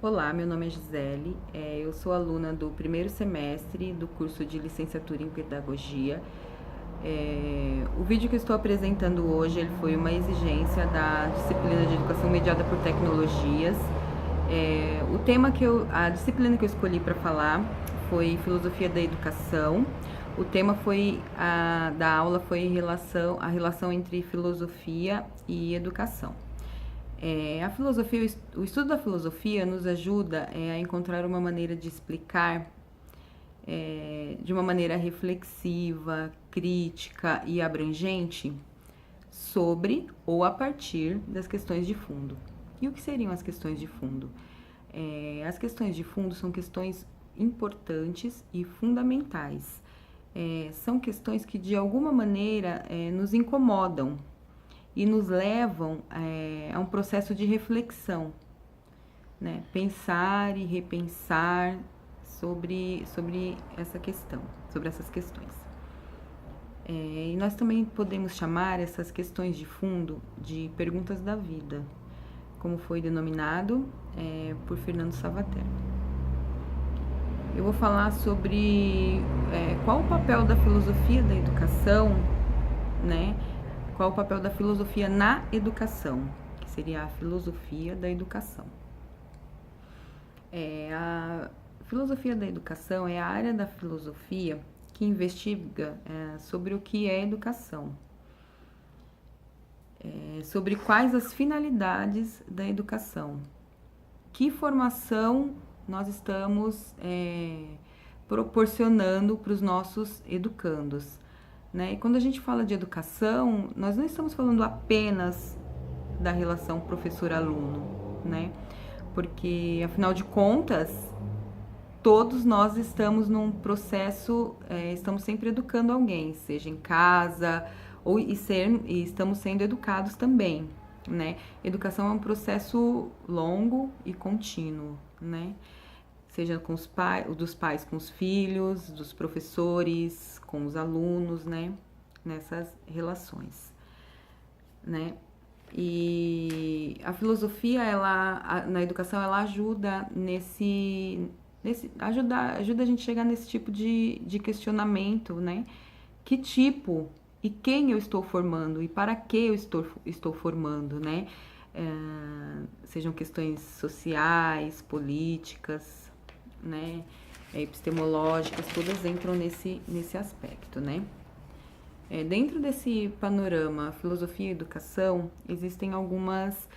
Olá, meu nome é Gisele, eu sou aluna do primeiro semestre do curso de licenciatura em pedagogia. O vídeo que eu estou apresentando hoje ele foi uma exigência da disciplina de educação mediada por tecnologias. A disciplina que eu escolhi para falar foi filosofia da educação. O tema da aula foi a relação entre filosofia e educação. O estudo da filosofia nos ajuda a encontrar uma maneira de explicar de uma maneira reflexiva, crítica e abrangente sobre ou a partir das questões de fundo. E o que seriam as questões de fundo? As questões de fundo são questões importantes e fundamentais. São questões que de alguma maneira nos incomodam e nos levam a um processo de reflexão, né? Pensar e repensar sobre essa questão, sobre essas questões. E nós também podemos chamar essas questões de fundo de perguntas da vida, como foi denominado por Fernando Savater. Eu vou falar sobre qual o papel da filosofia da educação, né? Qual o papel da filosofia na educação, que seria a filosofia da educação. A filosofia da educação é a área da filosofia que investiga sobre o que é educação, sobre quais as finalidades da educação, que formação nós estamos proporcionando para os nossos educandos. Né? E quando a gente fala de educação, nós não estamos falando apenas da relação professor-aluno, né? Porque, afinal de contas, todos nós estamos num processo, estamos sempre educando alguém, seja em casa, e estamos sendo educados também, né? Educação é um processo longo e contínuo, né? Seja com dos pais com os filhos, dos professores com os alunos, né? Nessas relações, né? E a filosofia, na educação, ela ajuda ajuda a gente a chegar nesse tipo de questionamento, né? Que tipo e quem eu estou formando e para que eu estou formando, né? Sejam questões sociais, políticas, né, epistemológicas, todas entram nesse aspecto, né? Dentro desse panorama filosofia e educação, existem algumas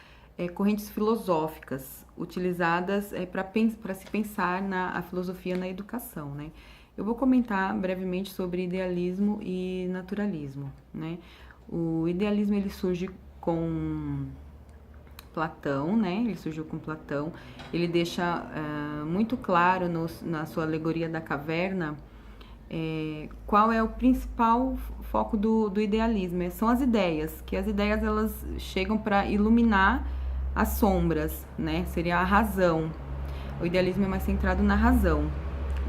correntes filosóficas utilizadas para se pensar a filosofia na educação, né? Eu vou comentar brevemente sobre idealismo e naturalismo, né? O idealismo ele surge com Platão, né? Ele surgiu com Platão. Ele deixa muito claro na sua alegoria da caverna qual é o principal foco do idealismo. São as ideias, que as ideias elas chegam para iluminar as sombras, né? Seria a razão. O idealismo é mais centrado na razão,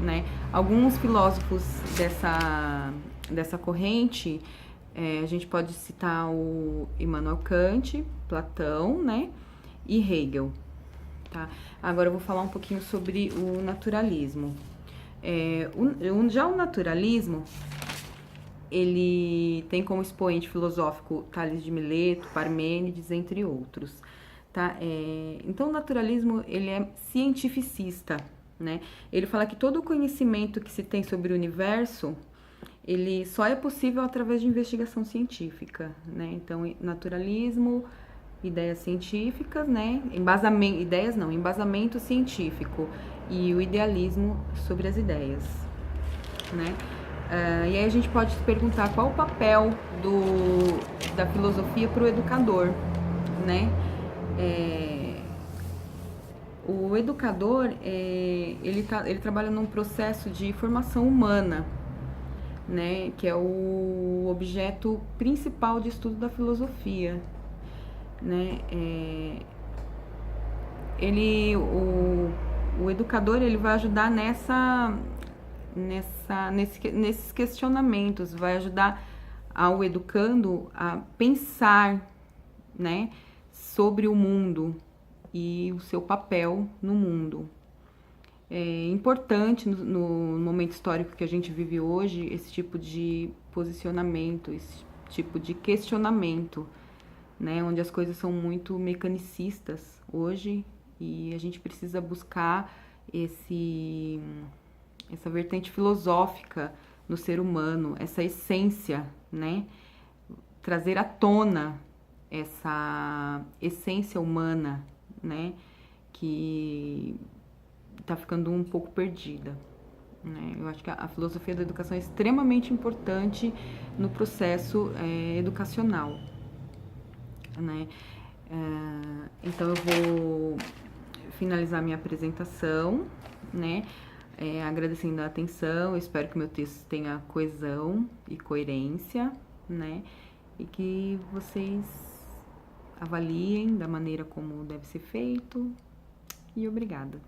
né? Alguns filósofos dessa corrente, a gente pode citar o Immanuel Kant, Platão, né? E Hegel, tá? Agora eu vou falar um pouquinho sobre o naturalismo. Já o naturalismo, ele tem como expoente filosófico Tales de Mileto, Parmênides, entre outros, tá? Então o naturalismo, ele é cientificista, né? Ele fala que todo o conhecimento que se tem sobre o universo, ele só é possível através de investigação científica, né? Então, naturalismo, ideias científicas, né? Embasamento científico e o idealismo sobre as ideias, né? E aí a gente pode se perguntar qual o papel da filosofia para o educador, né? O educador, ele trabalha num processo de formação humana, né, que é o objeto principal de estudo da filosofia, né? O educador ele vai ajudar nesses questionamentos, vai ajudar ao educando a pensar, né, sobre o mundo, e o seu papel no mundo. É importante no momento histórico que a gente vive hoje esse tipo de posicionamento, esse tipo de questionamento, né? Onde as coisas são muito mecanicistas hoje e a gente precisa buscar essa vertente filosófica no ser humano, essa essência, né? Trazer à tona essa essência humana, né? Que está ficando um pouco perdida. Né? Eu acho que a filosofia da educação é extremamente importante no processo educacional. Né? Então eu vou finalizar minha apresentação, né? Agradecendo a atenção, eu espero que meu texto tenha coesão e coerência, né? E que vocês avaliem da maneira como deve ser feito. E obrigada.